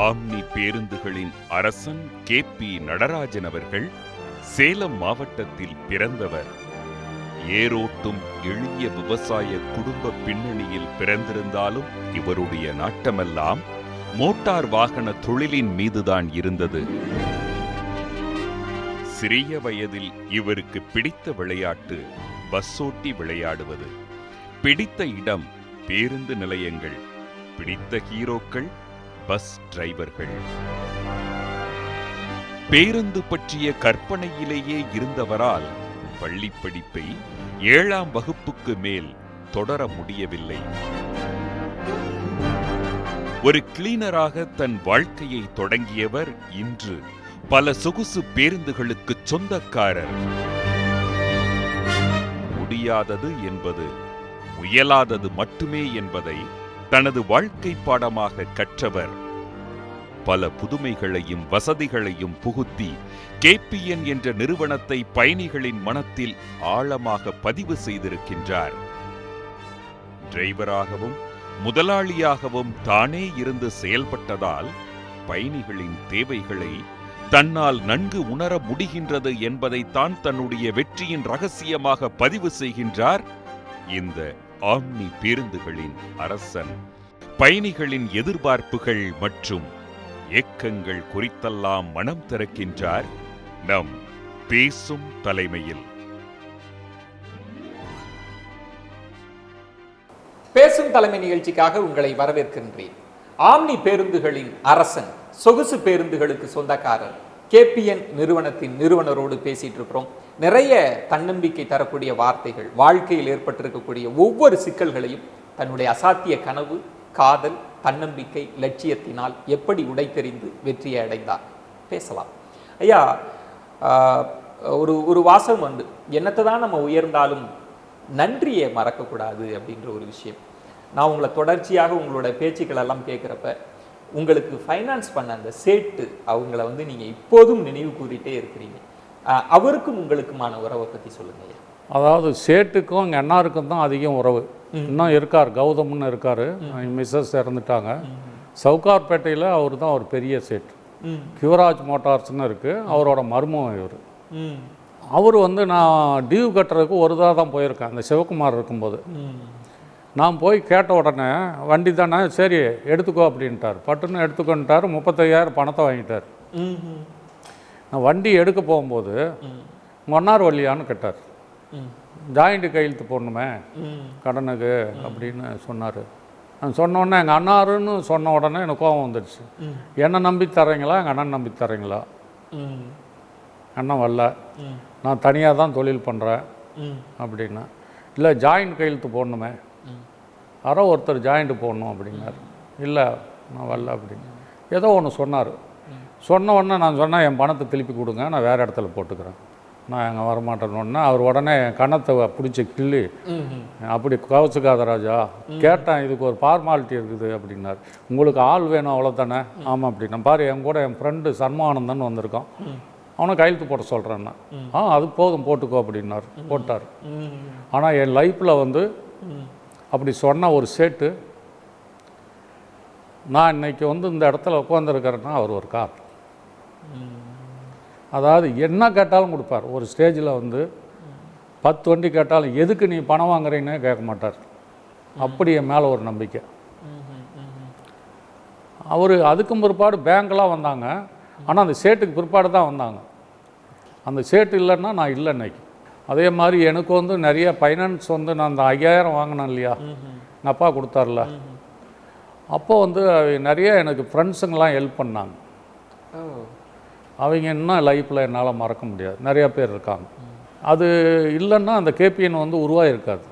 Omni பேருந்துகளின் அரசன் KP. Natarajan அவர்கள் சேலம் மாவட்டத்தில் பிறந்தவர். ஏரோட்டும் எளிய விவசாய குடும்ப பின்னணியில் பிறந்திருந்தாலும் இவருடைய நாட்டமெல்லாம் மோட்டார் வாகன தொழிலின் மீதுதான் இருந்தது. சிறிய வயதில் இவருக்கு பிடித்த விளையாட்டு பஸ்ஸோட்டி விளையாடுவது. பிடித்த இடம் பேருந்து நிலையங்கள், பிடித்த ஹீரோக்கள் பஸ் டிரைவர்கள். பேருந்து பற்றிய கற்பனையிலேயே இருந்தவரால் பள்ளி படிப்பை 7ஆம் வகுப்புக்கு மேல் தொடர முடியவில்லை. ஒரு கிளீனராக தன் வாழ்க்கையை தொடங்கியவர் இன்று பல சொகுசு பேருந்துகளுக்கு சொந்தக்காரர். முடியாதது என்பது முயலாதது மட்டுமே என்பதை தனது வாழ்க்கை பாடமாக கற்றவர். பல புதுமைகளையும் வசதிகளையும் புகுத்தி கேபிஎன் என்ற நிறுவனத்தை பயணிகளின் மனத்தில் ஆழமாக பதிவு செய்திருக்கின்றார். டிரைவராகவும் முதலாளியாகவும் தானே இருந்து செயல்பட்டதால் பயணிகளின் தேவைகளை தன்னால் நன்கு உணர முடிகின்றது என்பதைத்தான் தன்னுடைய வெற்றியின் ரகசியமாக பதிவு செய்கின்றார் இந்த ஆம்னி பேருந்துகளின் அரசன். பயணிகளின் எதிர்பார்ப்புகள் மற்றும் ஏக்கங்கள் குறித்தெல்லாம் மனம் திறக்கின்றார் நம் பேசும் தலைமையில். பேசும் தலைமை நிகழ்ச்சிக்காக உங்களை வரவேற்கின்றேன். ஆம்னி பேருந்துகளின் அரசன், சொகுசு பேருந்துகளுக்கு சொந்தக்காரர் கேபிஎன் நிறுவனத்தின் நிறுவனரோடு பேசிட்டு இருக்கிறோம். நிறைய தன்னம்பிக்கை தரக்கூடிய வார்த்தைகள், வாழ்க்கையில் ஏற்பட்டிருக்கக்கூடிய ஒவ்வொரு சிக்கல்களையும் தன்னுடைய அசாத்திய கனவு, காதல், தன்னம்பிக்கை, லட்சியத்தினால் எப்படி உடைத்தெறிந்து வெற்றியை அடைந்தார். பேசலாம் ஐயா. ஒரு வாசகம் வந்து என்னத்தை தான் நம்ம உயர்ந்தாலும் நன்றியை மறக்கக்கூடாது அப்படின்ற ஒரு விஷயம். நான் உங்களை தொடர்ச்சியாக உங்களோட பேச்சுக்கள் எல்லாம் கேட்குறப்ப உங்களுக்கு ஃபைனான்ஸ் பண்ண அந்த சேட்டு அவங்கள வந்து நீங்கள் இப்போதும் நினைவு கூறிட்டே இருக்கிறீங்க. அவருக்கும் உங்களுக்குமான உறவை பற்றி சொல்லுங்க ஐயா. அதாவது சேட்டுக்கும் எங்கள் அண்ணாருக்கும் தான் அதிகம் உறவு. இன்னும் இருக்கார், கௌதம்னு இருக்கார். மிஸ்ஸஸ் இறந்துட்டாங்க. சவுகார்பேட்டையில் அவர் தான் ஒரு பெரிய சேட்டு. கிவராஜ் மோட்டார்ஸ்னு இருக்குது, அவரோட மருமகன் இவர். அவர் வந்து நான் டியூ கட்டுறதுக்கு ஒரு தான் போயிருக்கேன் அந்த சிவகுமார் இருக்கும்போது. நான் போய் கேட்ட உடனே வண்டி தானே, சரி எடுத்துக்கோ அப்படின்ட்டார். பட்டுன்னு எடுத்துக்கோன்ட்டார். 35,000 பணத்தை வாங்கிட்டார். நான் வண்டி எடுக்க போகும்போது மன்னார் வழியான்னு கேட்டார். ஜாயிண்ட்டு கையெழுத்து போடணுமே கடனுக்கு அப்படின்னு சொன்னார். நான் சொன்னோடனே எங்கள் அண்ணாருன்னு சொன்ன உடனே எனக்கு கோபம் வந்துடுச்சு. என்னை நம்பி தர்றீங்களா, எங்கள் அண்ணன் நம்பி தர்றீங்களா? அண்ணன் வரல, நான் தனியாக தான் தொழில் பண்ணுறேன் அப்படின்னா. இல்லை ஜாயிண்ட் கையெழுத்து போடணுமே, யாரோ ஒருத்தர் ஜாயிண்ட்டு போடணும் அப்படின்னாரு. இல்லை நான் வரல அப்படின்னு ஏதோ ஒன்று சொன்னார். சொன்ன உடனே நான் சொன்னேன், என் பணத்தை திருப்பி கொடுங்க, நான் வேறு இடத்துல போட்டுக்கிறேன், நான் எங்கே வரமாட்டேன்னு. அவர் உடனே கணத்தை பிடிச்சி கிள்ளி, அப்படி கவச்சுக்காத ராஜா, கேட்டேன் இதுக்கு ஒரு ஃபார்மாலிட்டி இருக்குது அப்படின்னார். உங்களுக்கு ஆள் வேணும் அவ்வளோதானே? ஆமாம் அப்படின்னா. பாரு என் கூட என் ஃப்ரெண்டு சர்மானந்தன் வந்திருக்கான், அவனை கையெழுத்து போட சொல்கிறேன்னா. அது போதும் போட்டுக்கோ அப்படின்னார். போட்டார். ஆனால் என் லைஃப்பில் வந்து அப்படி சொன்ன ஒரு சேட்டு நான் இன்றைக்கி வந்து இந்த இடத்துல உட்காந்துருக்கிறேன்னா அவர் ஒரு கார். அதாவது என்ன கேட்டாலும் கொடுப்பார். ஒரு ஸ்டேஜில் வந்து 10 வண்டி கேட்டாலும் எதுக்கு நீ பணம் வாங்குறீன்னே கேட்க மாட்டார். அப்படி என் மேலே ஒரு நம்பிக்கை. அவர் அதுக்கும் பிற்பாடு பேங்க்லாம் வந்தாங்க, ஆனால் அந்த சேட்டுக்கு பிற்பாடு தான் வந்தாங்க. அந்த சேட்டு இல்லைன்னா நான் இல்லை இன்னைக்கு. அதே மாதிரி எனக்கு வந்து நிறைய ஃபைனான்ஸ் வந்து நான் அந்த 5,000 வாங்கினேன் இல்லையா, எங்கள் அப்பா கொடுத்தார்ல, அப்போ வந்து நிறைய எனக்கு ஃப்ரெண்ட்ஸுங்கெல்லாம் ஹெல்ப் பண்ணாங்க. அவங்க இன்னும் லைஃப்பில் என்னால் மறக்க முடியாது. நிறையா பேர் இருக்காங்க. அது இல்லைன்னா அந்த கேபிஎன் வந்து உருவாகிருக்காது.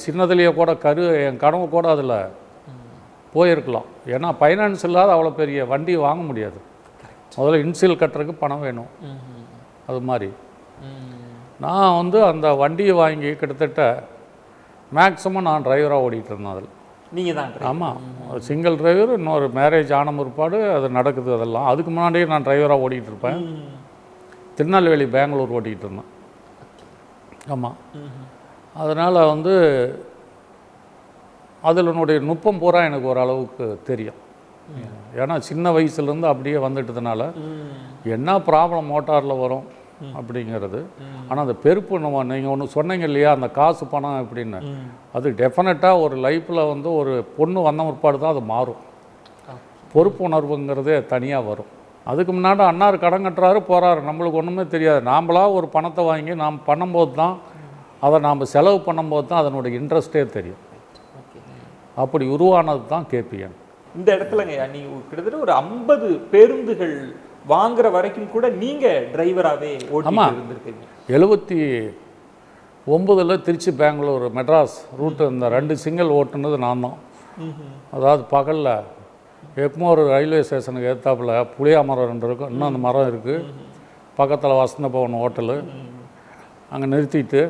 சின்னதுலேயே கூட என் கனவு கூட அதில் போயிருக்கலாம். ஏன்னா ஃபைனான்ஸ் இல்லாத அவ்வளோ பெரிய வண்டி வாங்க முடியாது. முதல்ல இன்சியல் கட்டுறதுக்கு பணம் வேணும். அது மாதிரி நான் வந்து அந்த வண்டியை வாங்கி கிட்டத்தட்ட மேக்ஸிமம் நான் டிரைவராக ஓடிட்டு இருந்தேன். அதில் நீங்கள் தான்? ஆமாம், சிங்கிள் டிரைவர். இன்னொரு மேரேஜ் ஆன பிற்பாடு அது நடக்குது. அதெல்லாம் அதுக்கு முன்னாடியே நான் டிரைவராக ஓடிக்கிட்டு இருப்பேன். திருநெல்வேலி, பெங்களூர் ஓட்டிக்கிட்டு இருந்தேன். ஆமாம். அதனால் வந்து அதில் என்னுடைய நுட்பம் பூரா எனக்கு ஓரளவுக்கு தெரியும். ஏன்னா சின்ன வயசுலேருந்து அப்படியே வந்துட்டதுனால என்ன ப்ராப்ளம் மோட்டாரில் வரும் அப்படிங்கிறது. ஆனால் அந்த பெருப்பு நம்ம நீங்கள் ஒன்று சொன்னீங்க இல்லையா, அந்த காசு பணம் அப்படின்னு, அது டெஃபினட்டாக ஒரு லைஃப்பில் வந்து ஒரு பொண்ணு வந்த முற்பாடு தான் அது மாறும். பொறுப்பு உணர்வுங்கிறதே தனியாக வரும். அதுக்கு முன்னாடி அண்ணார் கடன் கட்டுறாரு போகிறாரு, நம்மளுக்கு ஒன்றுமே தெரியாது. நாம்ளாக ஒரு பணத்தை வாங்கி நாம் பண்ணும்போது தான், அதை நாம் செலவு பண்ணும்போது தான் அதனுடைய இன்ட்ரெஸ்ட்டே தெரியும். அப்படி உருவானது தான் கேபிஎன். இந்த இடத்துலங்க நீங்க கிட்டத்தட்ட ஒரு 50 பேருந்துகள் வாங்குற வரைக்கும் கூட நீங்க டிரைவராகவே ஓட்டிட்டு இருந்திருக்கீங்க. 79 திருச்சி பெங்களூர் மெட்ராஸ் ரூட்டு இந்த 2 சிங்கிள் ஓட்டுனது நான் தான். அதாவது பகலில் எக்மோர் ரயில்வே ஸ்டேஷனுக்கு ஏற்றாப்புல புளியா மரம் 2 இருக்கும், இன்னும் அந்த மரம் இருக்குது, பக்கத்தில் வசந்த பவன் ஹோட்டலு, அங்கே நிறுத்திட்டு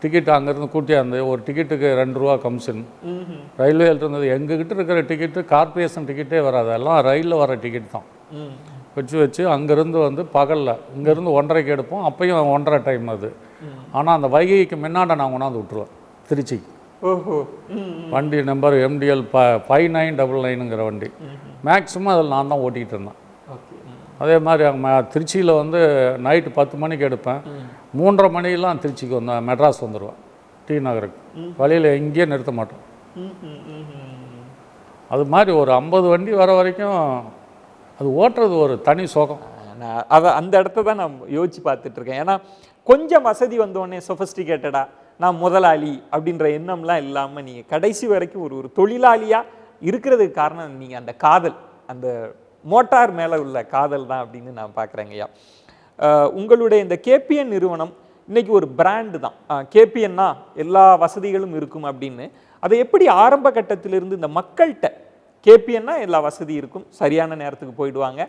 டிக்கெட் அங்கேருந்து கூட்டியாந்து ஒரு டிக்கெட்டுக்கு 2 ரூபா கமிஷன். ரயில்வேல இருந்தது எங்ககிட்ட இருக்கிற டிக்கெட்டு கார்பரேஷன் டிக்கெட்டே வராது, எல்லாம் ரயிலில் வர டிக்கெட் தான் வச்சு அங்கேருந்து வந்து பகலில் இங்கேருந்து 1:30க்கு எடுப்போம். அப்பையும் 1:30 டைம் அது. ஆனால் அந்த வைகைக்கு முன்னாடி நான் கொண்டாந்து விட்டுருவேன் திருச்சிக்கு. வண்டி நம்பர் MDL 5999ங்கிற வண்டி. மேக்ஸிமம் அதில் நான் தான் ஓட்டிகிட்டு இருந்தேன். அதே மாதிரி அங்கே திருச்சியில் வந்து நைட்டு 10 மணிக்கு எடுப்பேன், 3:30 மணிக்கெலாம் திருச்சிக்கு மெட்ராஸ் வந்துடுவேன் டி நகருக்கு. வழியில் எங்கேயே நிறுத்த மாட்டோம். அது மாதிரி ஒரு 50 வண்டி வர வரைக்கும் அது ஓட்டுறது ஒரு தனி சோகம். அதை அந்த இடத்த தான் நான் யோசிச்சு பார்த்துட்ருக்கேன். ஏன்னா கொஞ்சம் வசதி வந்தோடனே சொஃபஸ்டிகேட்டடாக நான் முதலாளி அப்படின்ற எண்ணம்லாம் இல்லாமல் நீங்கள் கடைசி வரைக்கும் ஒரு தொழிலாளியாக இருக்கிறதுக்கு காரணம் நீங்கள் அந்த காதல், அந்த மோட்டார் மேலே உள்ள காதல் தான் அப்படின்னு நான் பார்க்குறேங்கய்யா. உங்களுடைய இந்த கேபிஎன் நிறுவனம் இன்றைக்கி ஒரு பிராண்டு தான். கேபிஎன்னா எல்லா வசதிகளும் இருக்கும் அப்படின்னு, அதை எப்படி ஆரம்ப கட்டத்திலிருந்து இந்த மக்கள்கிட்ட கேபிஎன்னா எல்லா வசதி இருக்கும், சரியான நேரத்துக்கு போயிடுவாங்க,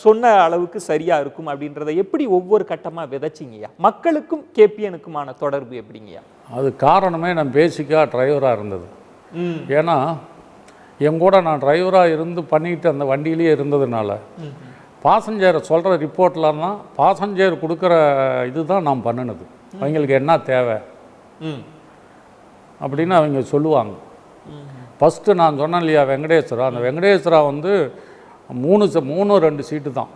சொன்ன அளவுக்கு சரியாக இருக்கும் அப்படின்றத எப்படி ஒவ்வொரு கட்டமாக விதைச்சிங்கய்யா? மக்களுக்கும் கேபிஎனுக்குமான தொடர்பு எப்படிங்கய்யா? அது காரணமே நான் பேசிக்காக டிரைவராக இருந்தது. ஏன்னா என் கூட நான் டிரைவராக இருந்து பண்ணிட்டு அந்த வண்டியிலேயே இருந்ததுனால பாசஞ்சரை சொல்கிற ரிப்போர்ட்லாம் தான் பாசஞ்சர் கொடுக்குற இதுதான் நான் பண்ணினது. அவங்களுக்கு என்ன தேவை அப்படின்னு அவங்க சொல்லுவாங்க. ஃபஸ்ட்டு நான் சொன்னேன் இல்லையா வெங்கடேஸ்வரா, அந்த வெங்கடேஸ்வரா வந்து 3 சீட்டு தான்,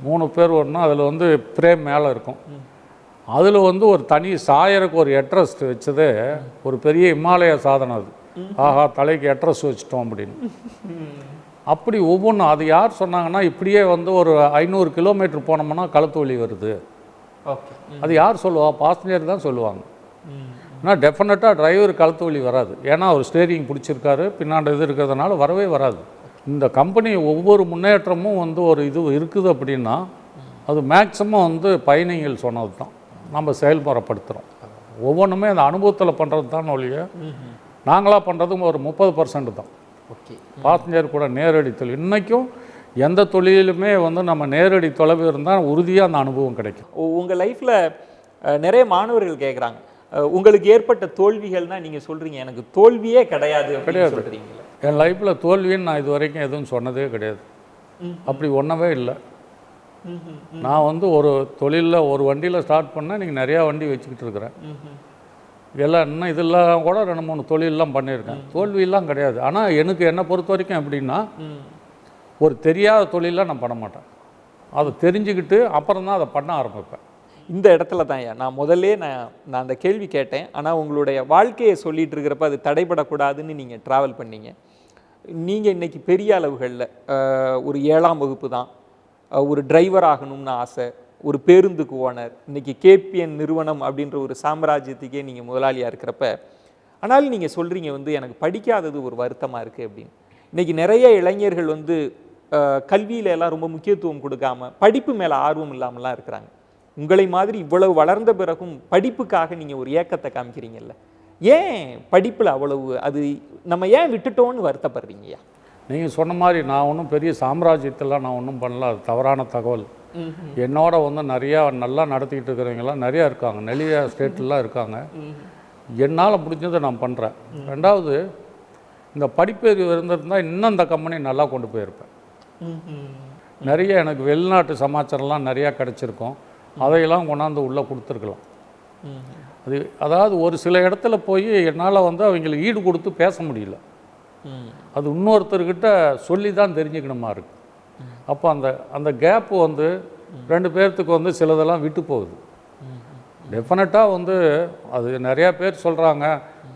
3 பேர் வரணும். அதில் வந்து பிரேம் மேலே இருக்கும். அதில் வந்து ஒரு தனி சாயருக்கு ஒரு அட்ரஸ் வச்சதே ஒரு பெரிய இமாலய சாதனை. அது ஆஹா தலைக்கு அட்ரஸ் வச்சுட்டோம் அப்படின்னு. அப்படி ஒவ்வொன்றும் அது யார் சொன்னாங்கன்னா, இப்படியே வந்து ஒரு 500 கிலோமீட்டர் போனோம்னா கழுத்து வலி வருது, அது யார் சொல்லுவா? பாசஞ்சர் தான் சொல்லுவாங்க. ஆனால் டெஃபினட்டாக டிரைவர் கழுத்து வலி வராது, ஏன்னா அவர் ஸ்டேரிங் பிடிச்சிருக்காரு, பின்னாடி இது இருக்கிறதுனால வரவே வராது. இந்த கம்பெனி ஒவ்வொரு முன்னேற்றமும் வந்து ஒரு இது இருக்குது அப்படின்னா அது மேக்ஸிமம் வந்து பயணிகள் சொன்னது தான் நம்ம செயல்முறைப்படுத்துகிறோம். ஒவ்வொன்றுமே அந்த அனுபவத்தில் பண்ணுறது தான் ஒழிய நாங்களாக பண்ணுறதும் ஒரு 30% தான். பாசஞ்சர் கூட நேரடி தொழில் இன்றைக்கும் எந்த தொழிலுமே வந்து நம்ம நேரடி தொலைவு இருந்தால் உறுதியாக அந்த அனுபவம் கிடைக்கும். உங்கள் லைஃப்பில் நிறைய மாணவர்கள் கேட்குறாங்க, உங்களுக்கு ஏற்பட்ட தோல்விகள்னால் நீங்கள் சொல்கிறீங்க எனக்கு தோல்வியே கிடையாது சொல்கிறீங்களா? என் லைஃப்பில் தோல்வின்னு நான் இது வரைக்கும் எதுவும் சொன்னதே கிடையாது. அப்படி ஒன்றவே இல்லை. நான் வந்து ஒரு தொழிலில் ஒரு வண்டியில் ஸ்டார்ட் பண்ணேன், நீங்கள் நிறையா வண்டி வச்சுக்கிட்டு இருக்கிறேன். எல்லாம் இன்னும் இதெல்லாம் கூட 2-3 தொழிலெலாம் பண்ணியிருக்கேன். தோல்வியெல்லாம் கிடையாது. ஆனால் எனக்கு என்னை பொறுத்த வரைக்கும் எப்படின்னா, ஒரு தெரியாத தொழிலெலாம் நான் பண்ண மாட்டேன். அதை தெரிஞ்சுக்கிட்டு அப்புறம் தான் அதை பண்ண ஆரம்பிப்பேன். இந்த இடத்துல தான் நான் முதல்ல நான் அந்த கேள்வி கேட்டேன். ஆனால் உங்களுடைய வாழ்க்கையை சொல்லிட்டு இருக்கிறப்ப அது தடைபடக்கூடாதுன்னு நீங்கள் ட்ராவல் பண்ணீங்க. நீங்கள் இன்றைக்கி பெரிய அளவுகளில் ஒரு 7ஆம் வகுப்பு தான், ஒரு டிரைவர் ஆகணும்னு ஆசை, ஒரு பேருந்துக்கு ஓனர், இன்றைக்கி கேபிஎன் நிறுவனம் அப்படின்ற ஒரு சாம்ராஜ்யத்துக்கே நீங்கள் முதலாளியாக இருக்கிறப்ப, ஆனாலும் நீங்கள் சொல்கிறீங்க வந்து எனக்கு படிக்காதது ஒரு வருத்தமாக இருக்குது அப்படின்னு. இன்றைக்கி நிறைய இளைஞர்கள் வந்து கல்வியில எல்லாம் ரொம்ப முக்கியத்துவம் கொடுக்காம படிப்பு மேலே ஆர்வம் இல்லாமலாம் இருக்கிறாங்க. உங்களை மாதிரி இவ்வளவு வளர்ந்த பிறகும் படிப்புக்காக நீங்கள் ஒரு ஏக்கத்தை காமிக்கிறீங்கல்ல, ஏன் படிப்பில் அவ்வளவு அது நம்ம ஏன் விட்டுட்டோன்னு வருத்தப்படுறீங்கய்யா? நீங்கள் சொன்ன மாதிரி நான் ஒன்றும் பெரிய சாம்ராஜ்யத்தெல்லாம் நான் ஒன்றும் பண்ணல, அது தவறான தகவல். என்னோட வந்து நிறையா நல்லா நடத்திக்கிட்டு இருக்கிறவங்களாம் நிறையா இருக்காங்க, நிறைய ஸ்டேட்லாம் இருக்காங்க. என்னால் முடிஞ்சதை நான் பண்ணுறேன். ரெண்டாவது, இந்த படிப்பறிவு இருந்திருந்தால் இன்னும் இந்த கம்பெனி நல்லா கொண்டு போயிருப்பேன். நிறைய எனக்கு வெளிநாட்டு சமாச்சாரம்லாம் நிறையா கிடச்சிருக்கும், அதையெல்லாம் கொண்டாந்து உள்ளே கொடுத்துருக்கலாம். அதாவது ஒரு சில இடத்துல போய் என்னால் வந்து அவங்களுக்கு ஈடு கொடுத்து பேச முடியல. அது இன்னொருத்தர்கிட்ட சொல்லி தான் தெரிஞ்சுக்கணுமா இருக்கு. அப்போ அந்த அந்த கேப்பு வந்து 2 பேர்த்துக்கு வந்து சிலதெல்லாம் விட்டு போகுது. டெஃபினட்டாக வந்து அது நிறையா பேர் சொல்கிறாங்க,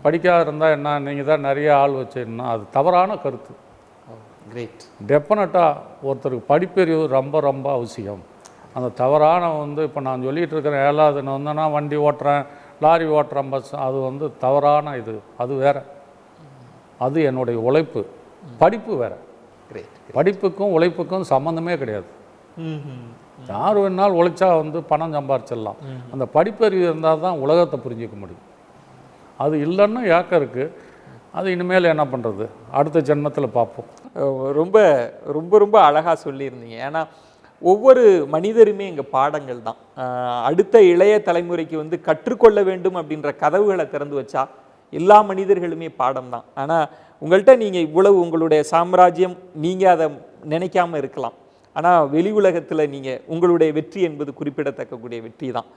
படிக்காத இருந்தால் என்ன, நீங்கள் தான் நிறைய ஆள் வச்சுன்னா அது தவறான கருத்து. கிரேட். டெஃபினட்டாக ஒருத்தருக்கு படிப்பறிவு ரொம்ப ரொம்ப அவசியம். அந்த தவறான வந்து இப்போ நான் சொல்லிகிட்டு இருக்கிறேன், 7வது வந்து நான் வண்டி ஓட்டுறேன், லாரி ஓட்டுறேன், பஸ், அது வந்து தவறான இது. அது வேற, அது என்னுடைய உழைப்பு. படிப்பு வேற. கிரேட். படிப்புக்கும் உழைப்புக்கும் சம்மந்தமே கிடையாது. யார் வேணாலும் உழைச்சா வந்து பணம் சம்பாரிச்சிடலாம். அந்த படிப்பறிவு இருந்தால் தான் உலகத்தை புரிஞ்சிக்க முடியும். அது இல்லைன்னா ஏக்கம் இருக்குது. அது இனிமேல் என்ன பண்ணுறது, அடுத்த ஜென்மத்தில் பார்ப்போம். ரொம்ப ரொம்ப ரொம்ப அழகாக சொல்லியிருந்தீங்க. ஏன்னா ஒவ்வொரு மனிதருமே இங்கே பாடங்கள் தான். அடுத்த இளைய தலைமுறைக்கு வந்து கற்றுக்கொள்ள வேண்டும் அப்படின்ற கதவுகளை திறந்து வச்சா எல்லா மனிதர்களுமே பாடம் தான். ஆனால் உங்கள்கிட்ட நீங்கள் இவ்வளவு உங்களுடைய சாம்ராஜ்யம், நீங்கள் அதை நினைக்காம இருக்கலாம். ஆனால் வெளி உலகத்தில் நீங்கள் உங்களுடைய வெற்றி என்பது குறிப்பிடத்தக்கக்கூடிய வெற்றி தான்.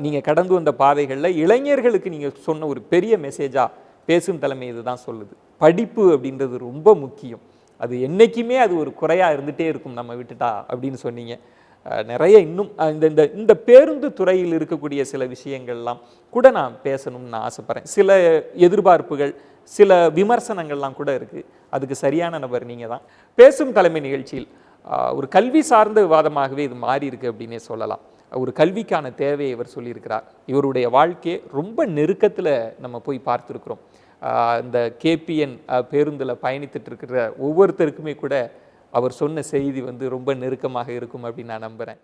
நீங்கள் கடந்து வந்த பாதைகளில் இளைஞர்களுக்கு நீங்கள் சொன்ன ஒரு பெரிய மெசேஜாக பேசும் தலைமை இது தான் சொல்லுது. படிப்பு அப்படின்றது ரொம்ப முக்கியம். அது என்றைக்குமே அது ஒரு குறையாக இருந்துகிட்டே இருக்கும் நம்ம விட்டுட்டா அப்படின்னு சொன்னீங்க. நிறைய இன்னும் இந்த இந்த பேருந்து துறையில் இருக்கக்கூடிய சில விஷயங்கள்லாம் கூட நான் பேசணும்னு நான் ஆசைப்பட்றேன். சில எதிர்பார்ப்புகள், சில விமர்சனங்கள்லாம் கூட இருக்குது. அதுக்கு சரியான நபர் நீங்கள் தான். பேசும் தலைமை நிகழ்ச்சியில் ஒரு கல்வி சார்ந்த விவாதமாகவே இது மாறி இருக்கு அப்படின்னே சொல்லலாம். ஒரு கல்விக்கான தேவையை இவர் சொல்லியிருக்கிறார். இவருடைய வாழ்க்கையை ரொம்ப நெருக்கத்தில் நம்ம போய் பார்த்துருக்குறோம். இந்த கேபிஎன் பேருந்தில் பயணித்துட்டு இருக்கிற ஒவ்வொருத்தருக்குமே கூட அவர் சொன்ன செய்தி வந்து ரொம்ப நெருக்கமாக இருக்கும் அப்படின்னு நான் நம்புகிறேன்.